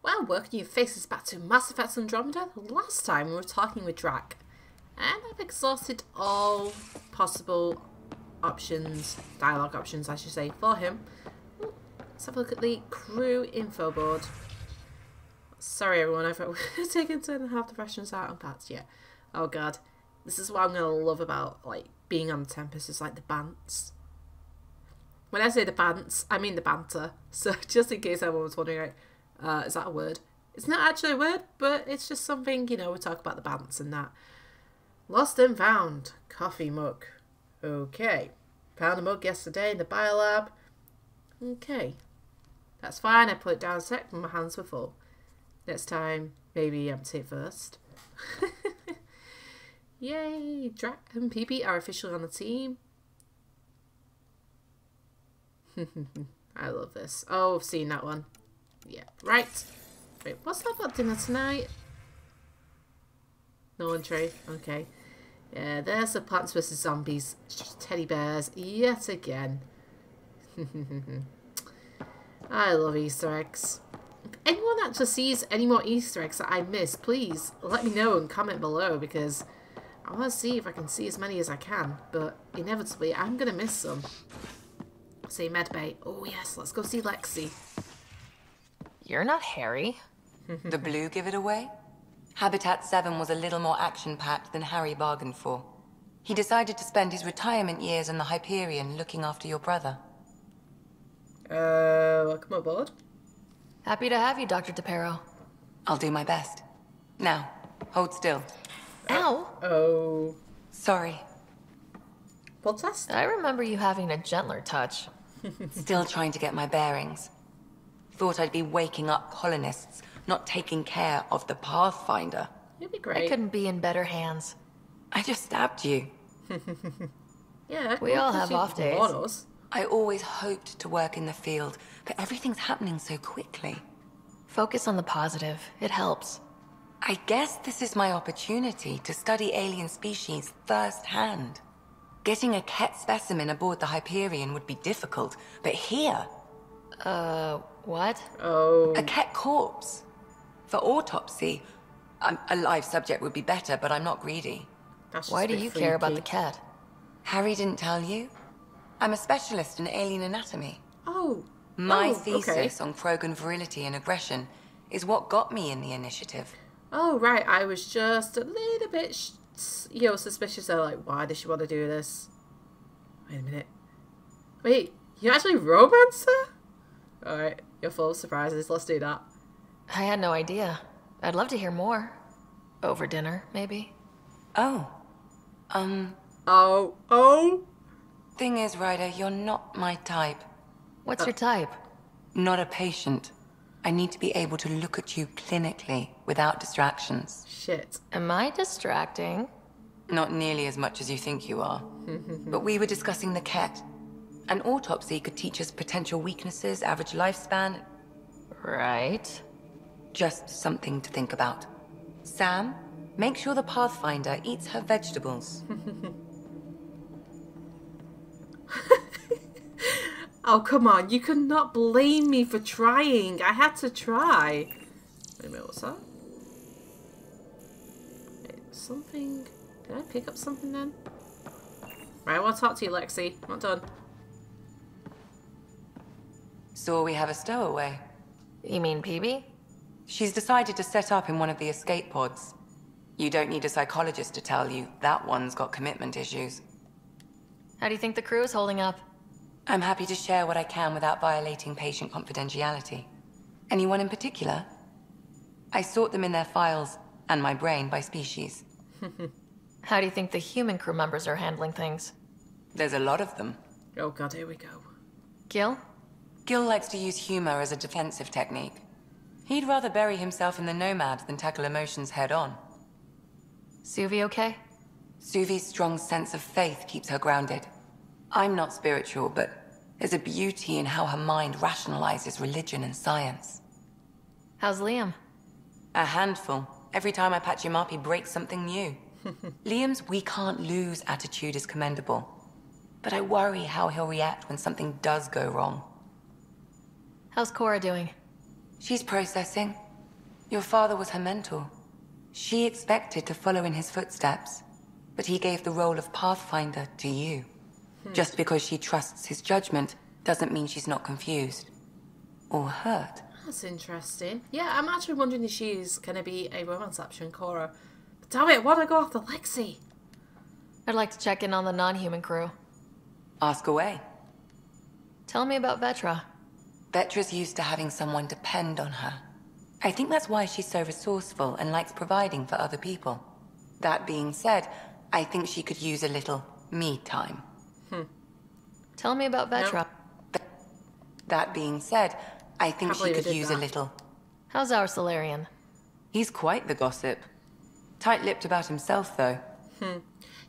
Well, welcome your faces back to Mass Effect Andromeda. Last time we were talking with Drac, and I've exhausted all possible options, dialogue options I should say, for him. Let's have a look at the crew info board. Sorry everyone, I thought we were taking turn and half the rations out and parts. Yeah. Oh god. This is what I'm gonna love about like being on the Tempest, is like the bants. When I say the bants, I mean the banter. So just in case anyone was wondering, is that a word? It's not actually a word, but it's just something, you know, we talk about the bants and that. Lost and found. Coffee mug. Okay. Found a mug yesterday in the biolab. Okay. That's fine, I put it down a sec when my hands were full. Next time, maybe empty it first. Yay! Drac and PB are officially on the team. I love this. Oh, I've seen that one. Yeah, right. Wait, what's that about dinner tonight? No entry. Okay. Yeah, there's the Plants vs. Zombies teddy bears yet again. I love Easter eggs. If anyone actually sees any more Easter eggs that I missed, please let me know and comment below, because I want to see if I can see as many as I can, but inevitably I'm going to miss some. See Medbay. Oh yes, let's go see Lexi. You're not Harry. The blue give it away? Habitat 7 was a little more action-packed than Harry bargained for. He decided to spend his retirement years in the Hyperion looking after your brother. Welcome aboard. Happy to have you, Dr. DePero. I'll do my best. Now, hold still. Ow! Oh. Sorry. Blood test? I remember you having a gentler touch. Still trying to get my bearings. Thought I'd be waking up colonists, not taking care of the Pathfinder. You'd be I great. couldn't be in better hands. I just stabbed you. Yeah, We all have off days. Us. I always hoped to work in the field, but everything's happening so quickly. Focus on the positive. It helps. I guess this is my opportunity to study alien species firsthand. Getting a Ket specimen aboard the Hyperion would be difficult, but here... What? Oh. A Ket corpse. For autopsy, a live subject would be better, but I'm not greedy. That's just Why a do bit you care about the freaky. cat? Harry didn't tell you? I'm a specialist in alien anatomy. Oh. My Oh, thesis okay. on Krogan virility and aggression is what got me in the initiative. Oh, right. I was just a little bit, suspicious. Of, like, why does she want to do this? Wait a minute. Wait, you actually romance her? Alright, you're full of surprises. Let's do that. I had no idea. I'd love to hear more. Over dinner, maybe? Oh. Oh. Thing is, Ryder, you're not my type. What's your type? Not a patient. I need to be able to look at you clinically without distractions. Shit. Am I distracting? Not nearly as much as you think you are. But we were discussing the Ket. An autopsy could teach us potential weaknesses, average lifespan. Right. Just something to think about. Sam, make sure the Pathfinder eats her vegetables. Oh, come on. You cannot blame me for trying. I had to try. Wait a minute, what's that? Wait, something... Did I pick up something then? Right, I want to talk to you, Lexi. I'm not done. So we have a stowaway. You mean PB? She's decided to set up in one of the escape pods. You don't need a psychologist to tell you that one's got commitment issues. How do you think the crew is holding up? I'm happy to share what I can without violating patient confidentiality. Anyone in particular? I sort them in their files and my brain by species. How do you think the human crew members are handling things? There's a lot of them. Oh god, here we go. Gil? Gil likes to use humor as a defensive technique. He'd rather bury himself in the Nomad than tackle emotions head-on. Suvi okay? Suvi's strong sense of faith keeps her grounded. I'm not spiritual, but there's a beauty in how her mind rationalizes religion and science. How's Liam? A handful. Every time I patch him up, he breaks something new. Liam's "we can't lose" attitude is commendable. But I worry how he'll react when something does go wrong. How's Cora doing? She's processing. Your father was her mentor. She expected to follow in his footsteps, but he gave the role of Pathfinder to you. Just because she trusts his judgment doesn't mean she's not confused. Or hurt. That's interesting. Yeah, I'm actually wondering if she's going to be a romance option, Cora. But damn it, why'd I go after Lexi? I'd like to check in on the non-human crew. Ask away. Tell me about Vetra. Vetra's used to having someone depend on her. I think that's why she's so resourceful and likes providing for other people. That being said, I think she could use a little me time. Tell me about Vetra. Nope. That being said, I think Can't she believe I could did use that. a little. How's our Solarian? He's quite the gossip. Tight-lipped about himself, though.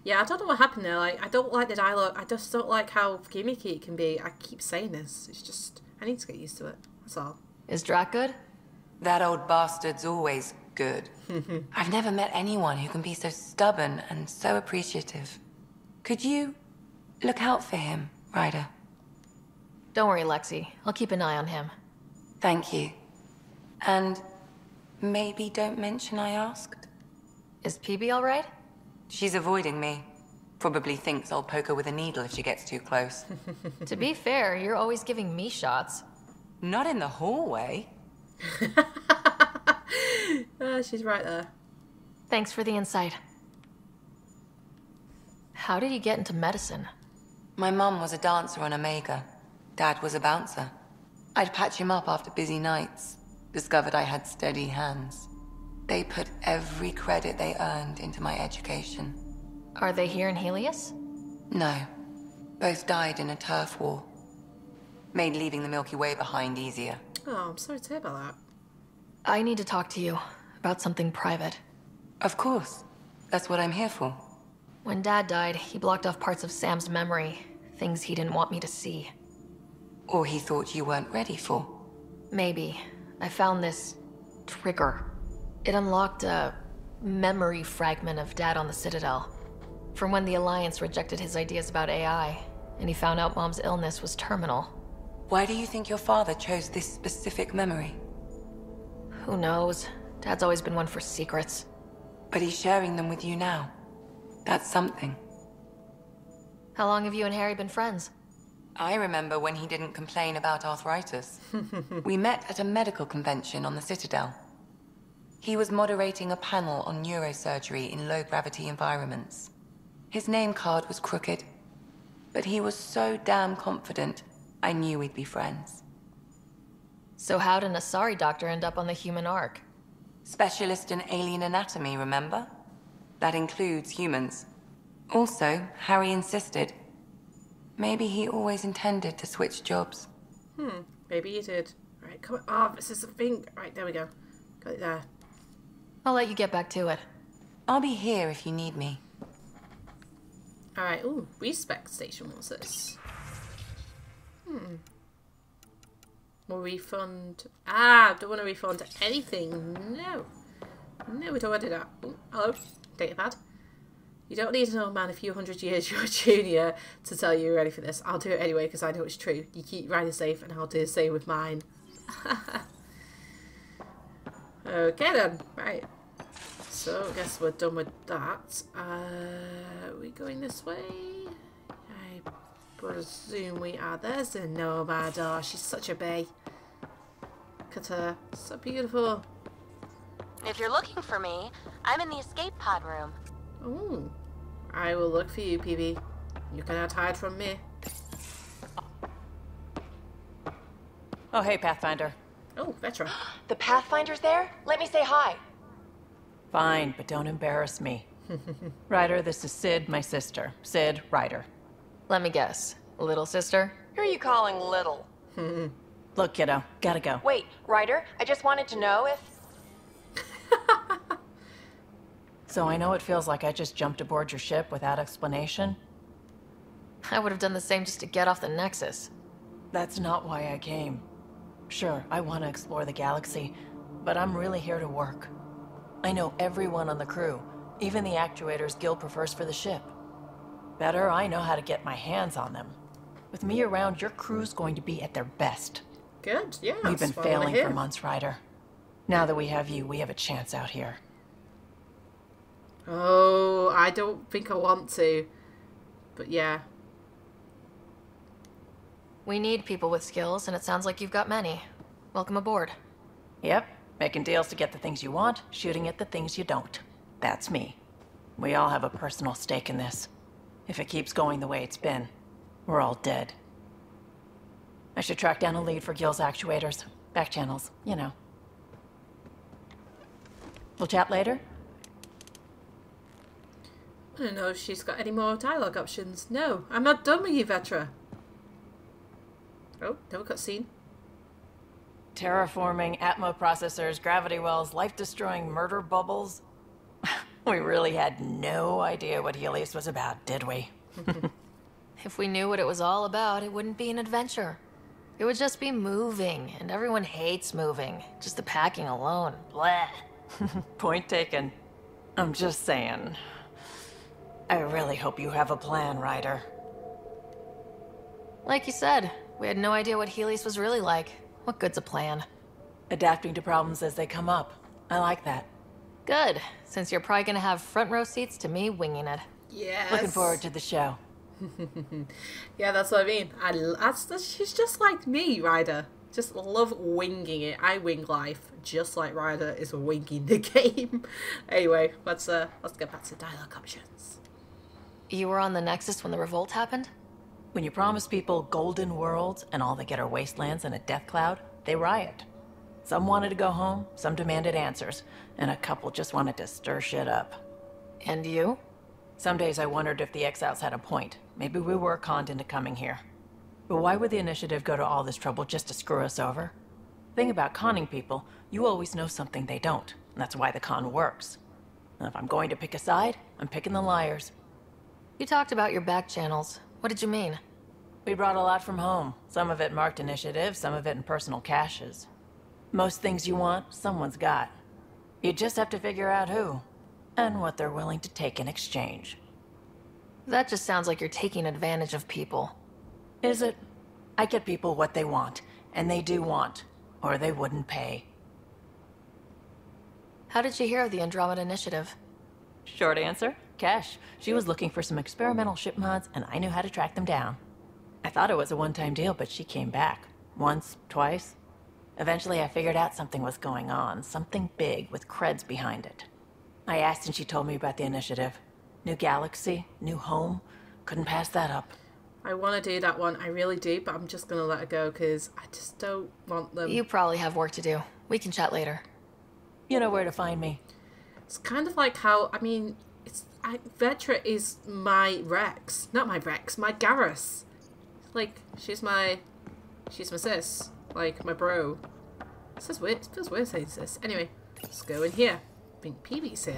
Yeah, I don't know what happened there. Like, I don't like the dialogue. I just don't like how gimmicky it can be. I keep saying this. It's just, I need to get used to it. That's all. Is Drac good? That old bastard's always good. I've never met anyone who can be so stubborn and so appreciative. Could you look out for him, Ryder? Don't worry, Lexi. I'll keep an eye on him. Thank you. And maybe don't mention I asked. Is PB all right? She's avoiding me. Probably thinks I'll poke her with a needle if she gets too close. To be fair, you're always giving me shots. Not in the hallway. She's right there. Thanks for the insight. How did you get into medicine? My mum was a dancer on Omega. Dad was a bouncer. I'd patch him up after busy nights. Discovered I had steady hands. They put every credit they earned into my education. Are they here in Helios? No. Both died in a turf war. Made leaving the Milky Way behind easier. Oh, I'm sorry to hear about that. I need to talk to you about something private. Of course. That's what I'm here for. When Dad died, he blocked off parts of Sam's memory, things he didn't want me to see. Or he thought you weren't ready for. Maybe. I found this trigger. It unlocked a memory fragment of Dad on the Citadel. From when the Alliance rejected his ideas about AI, and he found out Mom's illness was terminal. Why do you think your father chose this specific memory? Who knows? Dad's always been one for secrets. But he's sharing them with you now. That's something. How long have you and Harry been friends? I remember when he didn't complain about arthritis. We met at a medical convention on the Citadel. He was moderating a panel on neurosurgery in low-gravity environments. His name card was crooked, but he was so damn confident, I knew we'd be friends. So how'd an Asari doctor end up on the human ark? Specialist in alien anatomy, remember? That includes humans. Also, Harry insisted. Maybe he always intended to switch jobs. Maybe you did. Right, come on. Oh, this is the thing. Right, there we go. Got it there. I'll let you get back to it. I'll be here if you need me. Alright, ooh, respec station, what's this? More refund. Don't want to refund anything. No. No, we don't want to do that. Ooh, hello, datapad. You don't need an old man a few hundred years you're a junior to tell you you're ready for this. I'll do it anyway because I know it's true. You keep riding safe and I'll do the same with mine. Okay then, right. So, I guess we're done with that. Are we going this way? I presume we are. There's the Nomad. Oh, she's such a bae. Look at her. So beautiful. If you're looking for me, I'm in the escape pod room. Ooh. I will look for you, PB. You cannot hide from me. Oh, hey, Pathfinder. Oh, Vetra. The Pathfinder's there? Let me say hi. Fine, but don't embarrass me. Ryder, this is Sid, my sister. Sid, Ryder. Let me guess. Little sister? Who are you calling little? Look, kiddo, gotta go. Wait, Ryder, I just wanted to know if... So I know it feels like I just jumped aboard your ship without explanation. I would have done the same just to get off the Nexus. That's not why I came. Sure, I want to explore the galaxy, but I'm really here to work. I know everyone on the crew, even the actuators Gil prefers for the ship. Better, I know how to get my hands on them. With me around, your crew's going to be at their best. Good, yeah. We've been that's what I wanna failing hear. for months, Ryder. Now that we have you, we have a chance out here. Oh, I don't think I want to. But yeah. We need people with skills, and it sounds like you've got many. Welcome aboard. Yep, making deals to get the things you want, shooting at the things you don't. That's me. We all have a personal stake in this. If it keeps going the way it's been, we're all dead. I should track down a lead for Gil's actuators. Back channels, you know. We'll chat later? I don't know if she's got any more dialogue options. No, I'm not done with you, Vetra. Oh, no cutscene. Terraforming, Atmo processors, gravity wells, life-destroying murder bubbles. We really had no idea what Helios was about, did we? If we knew what it was all about, it wouldn't be an adventure. It would just be moving, and everyone hates moving. Just the packing alone. Bleh. Point taken. I'm just saying. I really hope you have a plan, Ryder. Like you said, we had no idea what Helios was really like. What good's a plan? Adapting to problems as they come up. I like that. Good, since you're probably gonna have front row seats to me winging it. Yes. Looking forward to the show. Yeah, that's what I mean. She's just like me, Ryder. Just love winging it. I wing life, just like Ryder is winging the game. Anyway, let's get back to dialogue options. You were on the Nexus when the revolt happened? When you promise people golden worlds and all they get are wastelands and a death cloud, they riot. Some wanted to go home, some demanded answers, and a couple just wanted to stir shit up. And you? Some days I wondered if the exiles had a point. Maybe we were conned into coming here. But why would the initiative go to all this trouble just to screw us over? Thing about conning people, you always know something they don't. And that's why the con works. And if I'm going to pick a side, I'm picking the liars. You talked about your back channels. What did you mean? We brought a lot from home. Some of it marked initiative, some of it in personal caches. Most things you want, someone's got. You just have to figure out who, and what they're willing to take in exchange. That just sounds like you're taking advantage of people. Is it? I get people what they want, and they do want, or they wouldn't pay. How did you hear of the Andromeda initiative? Short answer, Cash. She was looking for some experimental ship mods, and I knew how to track them down. I thought it was a one-time deal, but she came back. Once, twice. Eventually I figured out something was going on, something big with creds behind it. I asked and she told me about the initiative. New galaxy, new home. Couldn't pass that up. I want to do that one, I really do, but I'm just going to let it go because I just don't want them. You probably have work to do. We can chat later. You know where to find me. It's kind of like how, I mean, Vetra is my Rex. Not my Rex, my Garrus. Like, she's my sis. Like, my bro. It feels weird saying sis. Anyway, let's go in here. I think Peewee's here.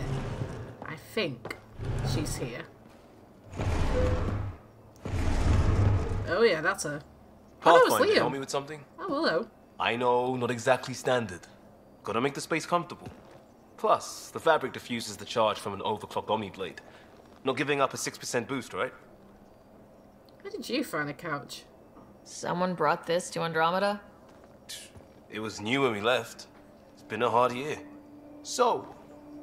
I think she's here. Oh yeah, that's her. Pathfinder, help me with something? Oh, hello. I know, not exactly standard. Gotta make the space comfortable. Plus, the fabric diffuses the charge from an overclocked Omniblade. Not giving up a 6% boost, right? How did you find a couch? Someone brought this to Andromeda? It was new when we left. It's been a hard year. So,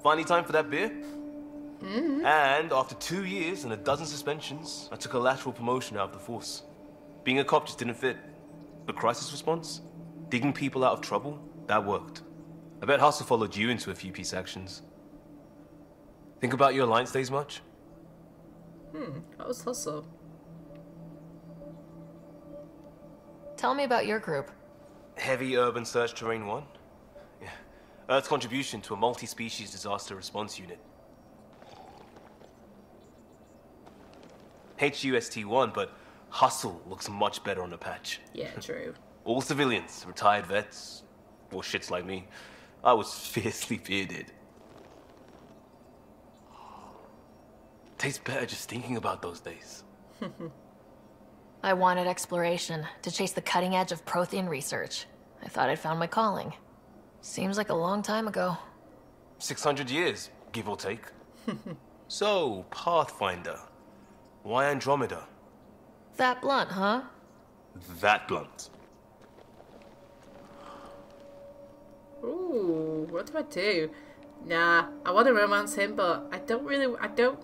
finally time for that beer? Mm-hmm. And after 2 years and a dozen suspensions, I took a lateral promotion out of the force. Being a cop just didn't fit. But crisis response? Digging people out of trouble? That worked. I bet Hustle followed you into a few peace actions. Think about your Alliance days much? What was Hustle? Tell me about your group. Heavy Urban Search Terrain 1? Yeah. Earth's contribution to a multi-species disaster response unit. HUST-1, but Hustle looks much better on the patch. Yeah, true. All civilians, retired vets, or shits like me. I was fiercely bearded. Tastes better just thinking about those days. I wanted exploration, to chase the cutting edge of Prothean research. I thought I'd found my calling. Seems like a long time ago. 600 years, give or take. So, Pathfinder. Why Andromeda? That blunt, huh? That blunt. Ooh. what do I do? Nah, I want to romance him, but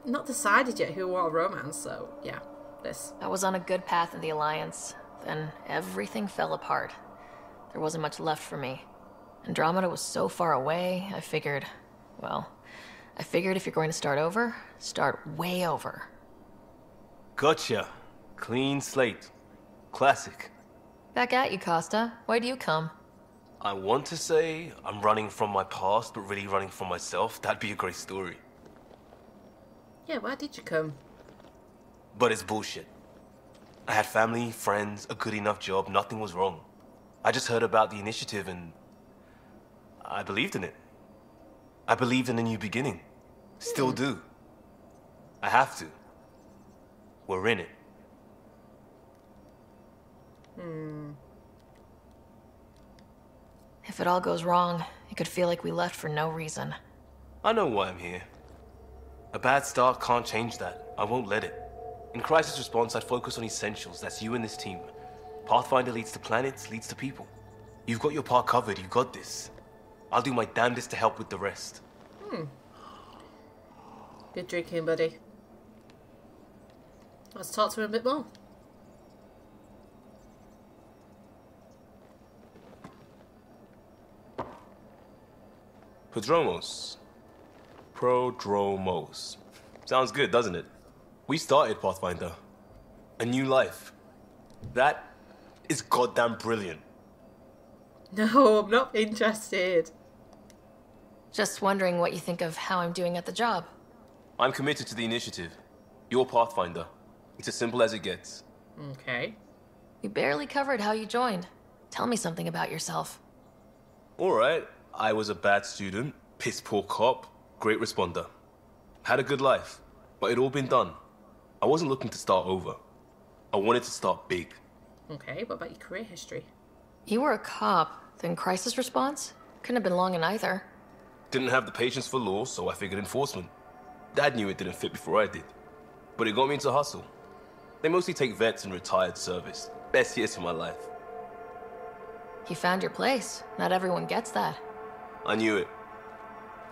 not decided yet who I want to romance, so yeah, this. I was on a good path in the Alliance, then everything fell apart. There wasn't much left for me. Andromeda was so far away, I figured if you're going to start over, start way over. Gotcha. Clean slate. Classic. Back at you, Costa. Why do you come? I want to say I'm running from my past, but really running from myself. That'd be a great story. Yeah, why did you come? But it's bullshit. I had family, friends, a good enough job, nothing was wrong. I just heard about the initiative and I believed in it. I believed in a new beginning. Still do. I have to. We're in it. If it all goes wrong, it could feel like we left for no reason. I know why I'm here. A bad start can't change that. I won't let it. In crisis response, I'd focus on essentials. That's you and this team. Pathfinder leads to planets, leads to people. You've got your part covered. You've got this. I'll do my damnedest to help with the rest. Good drinking, buddy. Let's talk to him a bit more. Prodromos. Sounds good, doesn't it? We started Pathfinder. A new life. That is goddamn brilliant. No, I'm not interested. Just wondering what you think of how I'm doing at the job. I'm committed to the initiative. You're Pathfinder. It's as simple as it gets. Okay. You barely covered how you joined. Tell me something about yourself. Alright, I was a bad student, piss poor cop, great responder. Had a good life, but it'd all been done. I wasn't looking to start over. I wanted to start big. Okay, what about your career history? You were a cop, then crisis response? Couldn't have been long in either. Didn't have the patience for law, so I figured enforcement. Dad knew it didn't fit before I did. But it got me into hustle. They mostly take vets and retired service. Best years of my life. You found your place. Not everyone gets that. I knew it.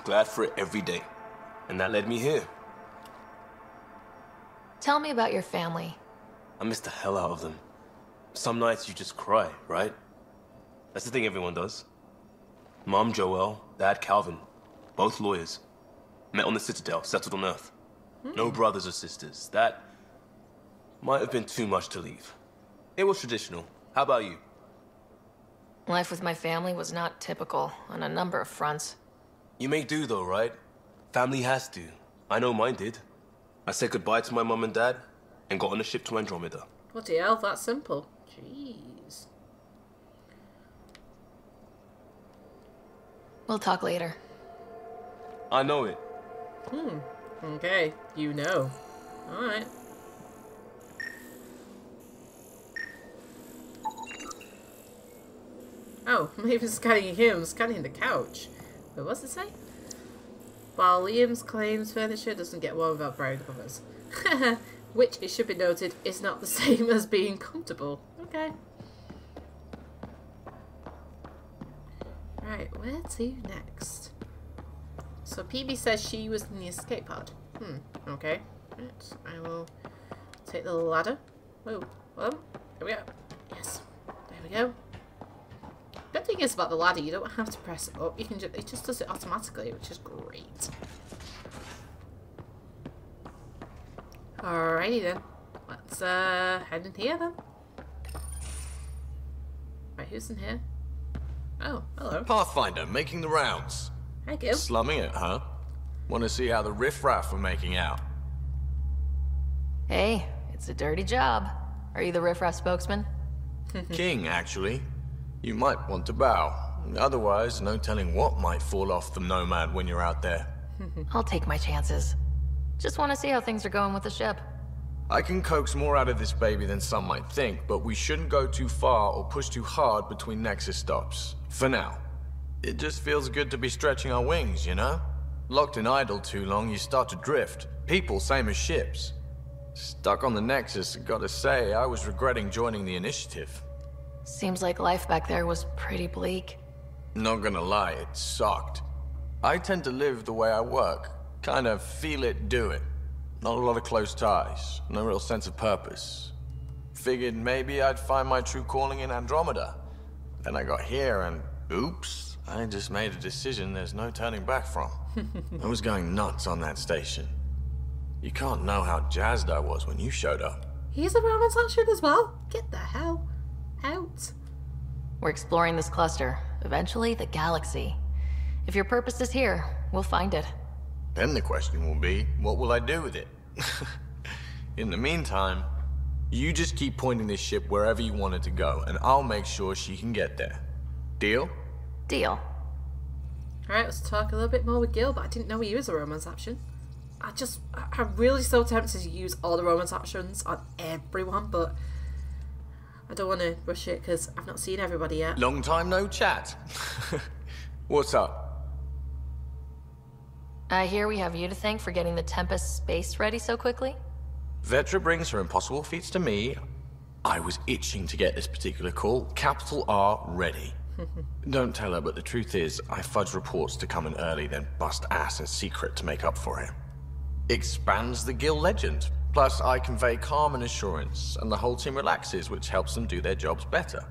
Glad for it every day. And that led me here. Tell me about your family. I miss the hell out of them. Some nights you just cry, right? That's the thing everyone does. Mom, Joelle, Dad, Calvin. Both lawyers. Met on the Citadel, settled on Earth. No brothers or sisters. That might have been too much to leave. It was traditional. How about you? Life with my family was not typical on a number of fronts. You may do though, right? Family has to. I know mine did. I said goodbye to my mum and dad and got on a ship to Andromeda. Bloody hell, that's simple. Jeez. We'll talk later. I know it. Okay, you know. Alright. Oh, maybe scanning him, scanning the couch. But what's it say? While Liam's claims furniture doesn't get warm without brown covers. Which, it should be noted, is not the same as being comfortable. Okay. Right, where to next? So PB says she was in the escape pod. Okay. Right, I will take the ladder. Whoa, there we go. Yes, there we go. Good thing is about the ladder, you don't have to press it up. You can just, it just does it automatically, which is great. Alrighty then. Let's head in here then. Right, who's in here? Oh, hello. Pathfinder, making the rounds. Hi, Gil. Slumming it, huh? Want to see how the riffraff are making out? Hey, it's a dirty job. Are you the riffraff spokesman? King, actually. You might want to bow. Otherwise, no telling what might fall off the Nomad when you're out there. I'll take my chances. Just want to see how things are going with the ship. I can coax more out of this baby than some might think, but we shouldn't go too far or push too hard between Nexus stops. For now. It just feels good to be stretching our wings, you know? Locked in idle too long, you start to drift. People, same as ships. Stuck on the Nexus, gotta say, I was regretting joining the initiative. Seems like life back there was pretty bleak. Not gonna lie, it sucked. I tend to live the way I work. Kind of feel it, do it. Not a lot of close ties, no real sense of purpose. Figured maybe I'd find my true calling in Andromeda. Then I got here and, oops, I just made a decision there's no turning back from. I was going nuts on that station. You can't know how jazzed I was when you showed up. He's a romance action as well? Get the hell out. We're exploring this cluster, eventually the galaxy. If your purpose is here, we'll find it. Then the question will be, what will I do with it? In the meantime, you just keep pointing this ship wherever you want it to go, and I'll make sure she can get there. Deal? Deal. Alright, let's talk a little bit more with Gil, but I didn't know he was a romance option. I'm really so tempted to use all the romance options on everyone, but I don't want to rush it because I've not seen everybody yet. Long time no chat. What's up? I hear we have you to thank for getting the Tempest space ready so quickly? Vetra brings her impossible feats to me. I was itching to get this particular call. Capital R ready. Don't tell her, but the truth is, I fudge reports to come in early, then bust ass in secret to make up for it. Expands the Guild legend. Plus, I convey calm and assurance, and the whole team relaxes, which helps them do their jobs better.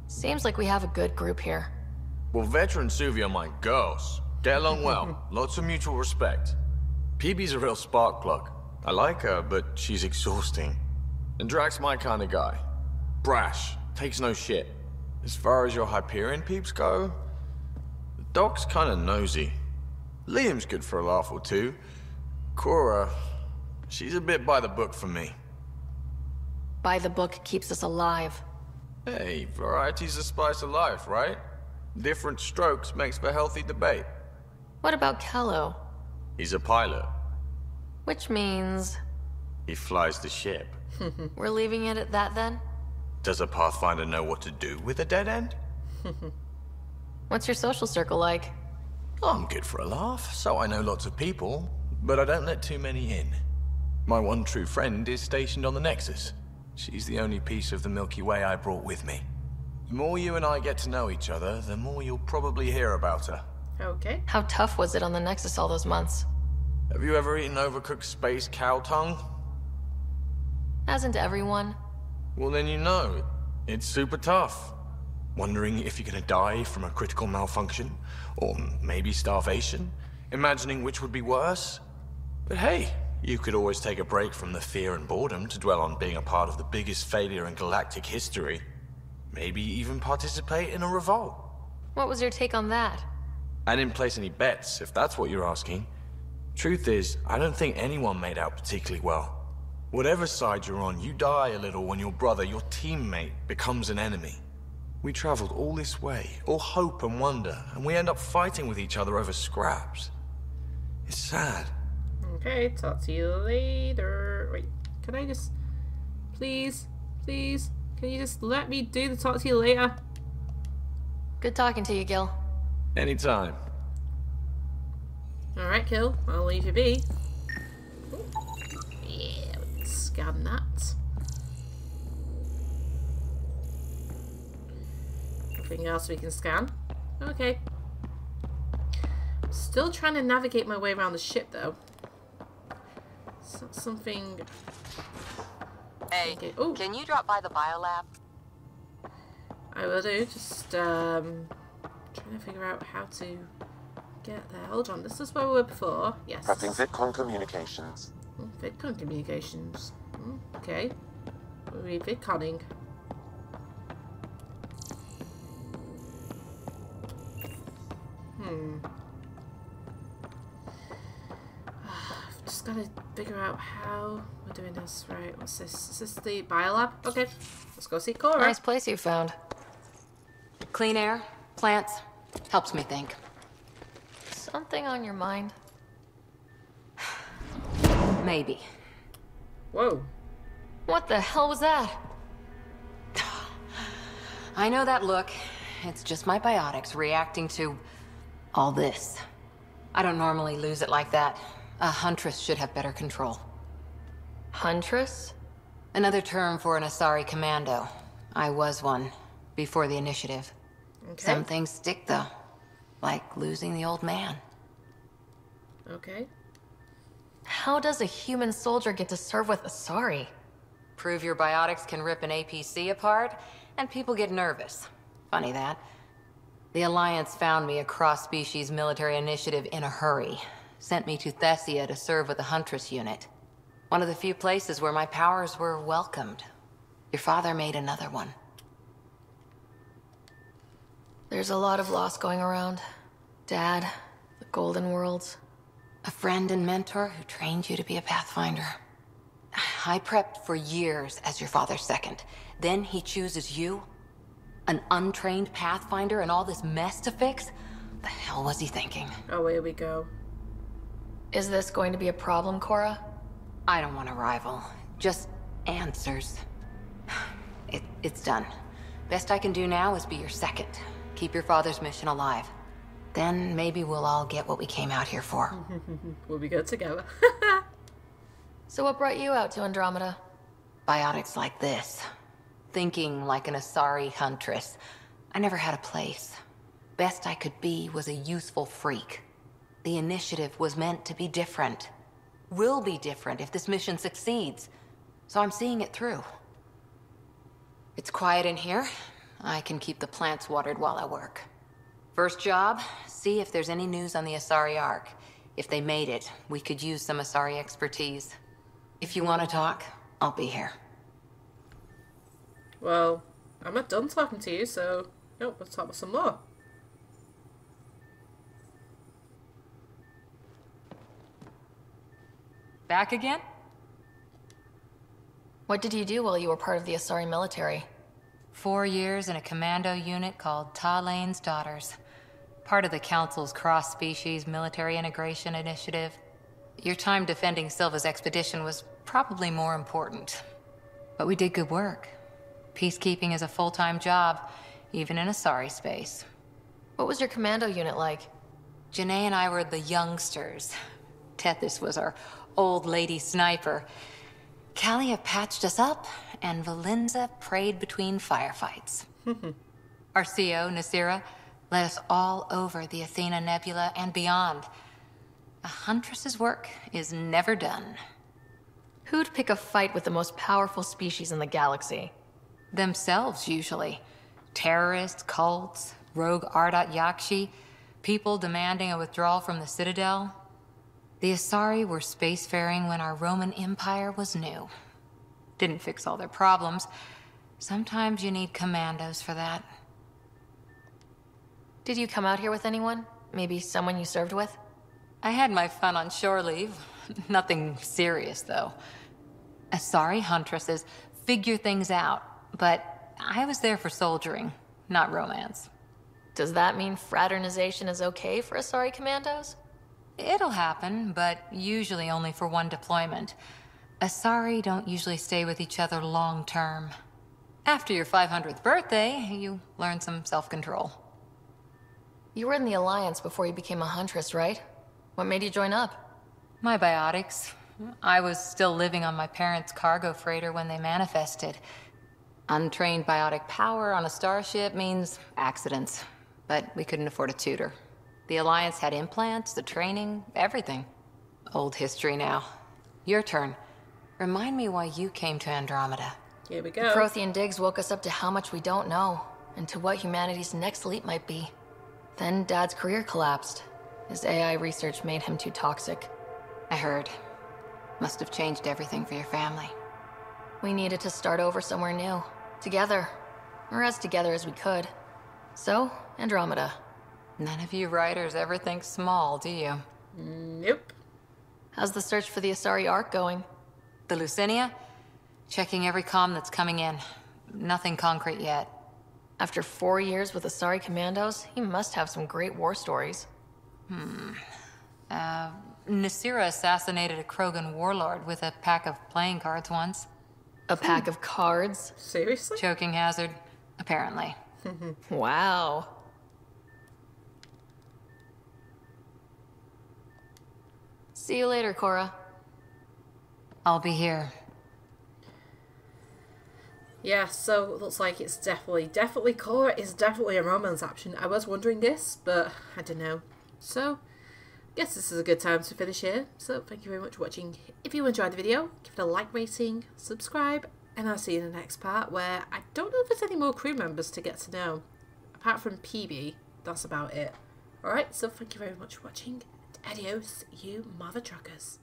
Seems like we have a good group here. Well, Vetra and Suvi are my girls. Get along well. Lots of mutual respect. PB's a real spark plug. I like her, but she's exhausting. And Drax's my kind of guy. Brash, takes no shit. As far as your Hyperion peeps go, the Doc's kind of nosy. Liam's good for a laugh or two. Cora, she's a bit by the book for me. By the book keeps us alive. Hey, variety's the spice of life, right? Different strokes makes for healthy debate. What about Kello? He's a pilot. Which means... He flies the ship. We're leaving it at that then? Does a Pathfinder know what to do with a dead end? What's your social circle like? I'm good for a laugh, so I know lots of people, but I don't let too many in. My one true friend is stationed on the Nexus. She's the only piece of the Milky Way I brought with me. The more you and I get to know each other, the more you'll probably hear about her. Okay. How tough was it on the Nexus all those months? Have you ever eaten overcooked space cow tongue? Hasn't everyone? Well, then you know. It's super tough. Wondering if you're gonna die from a critical malfunction, or maybe starvation, imagining which would be worse. But hey, you could always take a break from the fear and boredom to dwell on being a part of the biggest failure in galactic history. Maybe even participate in a revolt. What was your take on that? I didn't place any bets, if that's what you're asking. Truth is, I don't think anyone made out particularly well. Whatever side you're on, you die a little when your brother, your teammate, becomes an enemy. We traveled all this way, all hope and wonder, and we end up fighting with each other over scraps. It's sad. Okay, talk to you later. Wait, can I just... Please? Please? Can you just let me do the talk to you later? Good talking to you, Gil. Anytime. Alright, Gil. I'll leave you be. Yeah, let's scan that. Nothing else we can scan. Okay. Still trying to navigate my way around the ship, though. Something... Hey, Ooh. can you drop by the biolab? I will do. Just trying to figure out how to get there. Hold on, this is where we were before. Yes. Prepping VidCon communications. Oh, VidCon communications. Okay. What are we VidConning? I've just got to figure out how we're doing this. Right, what's this? Is this the biolab? Okay, let's go see Cora. Nice place you found. Clean air, plants, helps me think. Something on your mind? Maybe. Whoa. What the hell was that? I know that look. It's just my biotics reacting to all this. I don't normally lose it like that. A huntress should have better control. Huntress? Another term for an Asari commando. I was one, before the initiative. Okay. Some things stick, though. Like losing the old man. Okay. How does a human soldier get to serve with Asari? Prove your biotics can rip an APC apart, and people get nervous. Funny that. The Alliance found me a cross-species military initiative in a hurry. Sent me to Thessia to serve with the Huntress unit. One of the few places where my powers were welcomed. Your father made another one. There's a lot of loss going around. Dad, the Golden Worlds. A friend and mentor who trained you to be a Pathfinder. I prepped for years as your father's second. Then he chooses you? An untrained Pathfinder and all this mess to fix? The hell was he thinking? Oh, here we go. Is this going to be a problem, Cora? I don't want a rival. Just answers. It's done. Best I can do now is be your second. Keep your father's mission alive. Then maybe we'll all get what we came out here for. We'll be good together. So what brought you out to Andromeda? Biotics like this. Thinking like an Asari huntress. I never had a place. Best I could be was a useful freak. The initiative was meant to be different. Will be different if this mission succeeds. So I'm seeing it through. It's quiet in here. I can keep the plants watered while I work. First job, see if there's any news on the Asari Ark. If they made it, we could use some Asari expertise. If you want to talk, I'll be here. Well, I'm not done talking to you, so let's talk about some more. Back again? What did you do while you were part of the Asari military? 4 years in a commando unit called Talane's Daughters. Part of the Council's cross-species military integration initiative. Your time defending Silva's expedition was probably more important. But we did good work. Peacekeeping is a full-time job, even in Asari space. What was your commando unit like? Janae and I were the youngsters. Tethys was our old lady sniper. Kalia patched us up, and Valenza prayed between firefights. Our CO, Nasira, led us all over the Athena Nebula and beyond. A huntress's work is never done. Who'd pick a fight with the most powerful species in the galaxy? Themselves, usually. Terrorists, cults, rogue Ardat Yakshi, people demanding a withdrawal from the Citadel. The Asari were spacefaring when our Roman Empire was new. Didn't fix all their problems. Sometimes you need commandos for that. Did you come out here with anyone? Maybe someone you served with? I had my fun on shore leave. Nothing serious, though. Asari huntresses figure things out, but I was there for soldiering, not romance. Does that mean fraternization is okay for Asari commandos? It'll happen, but usually only for one deployment. Asari don't usually stay with each other long term. After your 500th birthday, you learn some self-control. You were in the Alliance before you became a huntress, right? What made you join up? My biotics. I was still living on my parents' cargo freighter when they manifested. Untrained biotic power on a starship means accidents, but we couldn't afford a tutor. The Alliance had implants, the training, everything. Old history now. Your turn. Remind me why you came to Andromeda. Here we The go. Prothean digs woke us up to how much we don't know, and to what humanity's next leap might be. Then Dad's career collapsed. His AI research made him too toxic. I heard. Must have changed everything for your family. We needed to start over somewhere new. Together. Or as together as we could. So, Andromeda. None of you writers ever think small, do you? Nope. How's the search for the Asari Ark going? The Lucinia? Checking every comm that's coming in. Nothing concrete yet. After 4 years with Asari commandos, he must have some great war stories. Nasira assassinated a Krogan warlord with a pack of playing cards once. A pack of cards? Seriously? Choking hazard, apparently. Wow. See you later, Cora. I'll be here. Yeah, so it looks like it's definitely core is definitely a romance option. I was wondering this, but I don't know. So, I guess this is a good time to finish here. So, thank you very much for watching. If you enjoyed the video, give it a like rating, subscribe, and I'll see you in the next part where I don't know if there's any more crew members to get to know. Apart from PB, that's about it. Alright, so thank you very much for watching. Adios, you mother truckers.